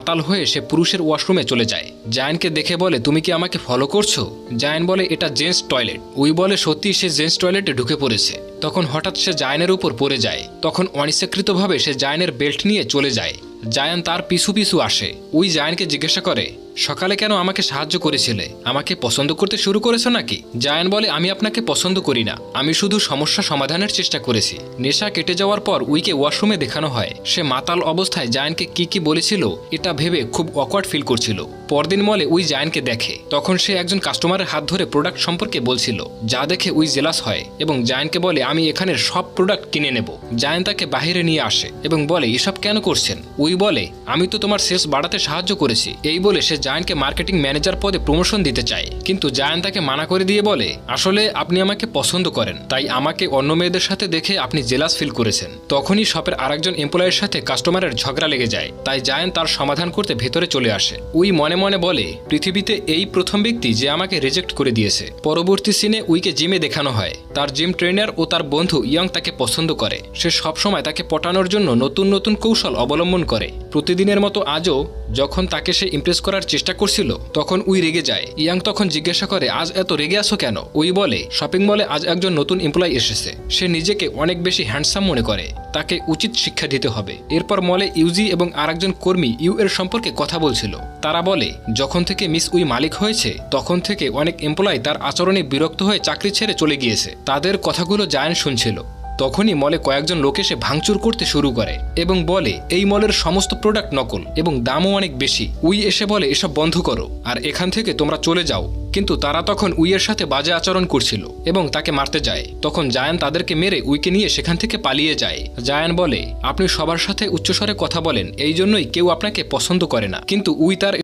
মাতাল হয়ে সে পুরুষের ওয়াশরুমে চলে যায়। জায়ানকে দেখে বলে, তুমি কি আমাকে ফলো করছো? জায়ান বলে, এটা জেন্টস টয়লেট। উই বলে সত্যি সে জেন্টস টয়লেটে ঢুকে পড়েছে। তখন হঠাৎ সে জায়ানের উপর পড়ে যায়। তখন অনিচ্ছাকৃতভাবে সে জায়ানের বেল্ট নিয়ে চলে যায়। জায়ান তার পিছু পিছু আসে। উই জায়ানকে জিজ্ঞাসা করে, সকালে কেন আমাকে সাহায্য করেছিলে? আমাকে পছন্দ করতে শুরু করেছো নাকি? জায়ান বলে, আমি আপনাকে পছন্দ করি না, আমি শুধু সমস্যা সমাধানের চেষ্টা করেছি। নেশা কেটে যাওয়ার পর উইকে ওয়াশরুমে দেখানো হয়। সে মাতাল অবস্থায় জায়ানকে কি বলেছিল এটা ভেবে খুব অকওয়ার্ড ফিল করছিল। পরদিন মলে উই জায়ানকে দেখে। তখন সে একজন কাস্টমারের হাত ধরে প্রোডাক্ট সম্পর্কে বলছিল, যা দেখে উই জেলাস হয় এবং জায়ানকে বলে, আমি এখানের সব প্রোডাক্ট কিনে নেব। জায়ান তাকে বাহিরে নিয়ে আসে এবং বলে, এসব কেন করছেন? উই বলে, আমি তো তোমার সেলস বাড়াতে সাহায্য করেছি। এই বলে সে জায়ানকে মার্কেটিং ম্যানেজার পদে প্রমোশন দিতে চায়, কিন্তু জায়ান তাকে মানা করে দিয়ে বলে, আসলে আপনি আমাকে পছন্দ করেন, তাই আমাকে অন্য মেয়েদের সাথে দেখে আপনি জেলাস ফিল করেছেন। তখনই শপের আরেকজন এমপ্লয়ের সাথে কাস্টমারের ঝগড়া লেগে যায়, তাই জায়ান তার সমাধান করতে ভেতরে চলে আসে। উই মনে মনে বলে, পৃথিবীতে এই প্রথম ব্যক্তি যে আমাকে রিজেক্ট করে দিয়েছে। পরবর্তী সিনে উইকে জিমে দেখানো হয়। তার জিম ট্রেনার ও তার বন্ধু ইয়ং তাকে পছন্দ করে। সে সবসময় তাকে পটানোর জন্য নতুন নতুন কৌশল অবলম্বন করে। প্রতিদিনের মতো আজও যখন তাকে সে ইমপ্রেস করার চেষ্টা করছিল, তখন উই রেগে যায়। ইয়াং তখন জিজ্ঞাসা করে, আজ এত রেগে আসো কেন? উই বলে, শপিং মলে আজ একজন নতুন এমপ্লয় এসেছে। সে নিজেকে অনেক বেশি হ্যান্ডসাম মনে করে, তাকে উচিত শিক্ষা দিতে হবে। এরপর মলে ইউজি এবং আরেকজন কর্মী ইউ এর সম্পর্কে কথা বলছিল। তারা বলে, যখন থেকে মিস উই মালিক হয়েছে তখন থেকে অনেক এমপ্লয় তার আচরণে বিরক্ত হয়ে চাকরি ছেড়ে চলে গিয়েছে। তাদের কথাগুলো জায়ান শুনছিল। তখনই মলে কয়েকজন লোক এসে ভাঙচুর করতে শুরু করে এবং বলে, এই মলের সমস্ত প্রোডাক্ট নকল এবং দামও অনেক বেশি। উই এসে বলে, এসব বন্ধ করো আর এখান থেকে তোমরা চলে যাও। কিন্তু তারা তখন উইয়ের সাথে বাজে আচরণ করছিল এবং তাকে মারতে যায়। তখন জায়ান তাদেরকে মেরে উইকে নিয়ে সেখান থেকে পালিয়ে যায়। জায়ান বলে, আপনি সবার সাথে উচ্চস্বরে কথা বলেন, এই জন্যই কেউ আপনাকে পছন্দ করে না। কিন্তু উই তার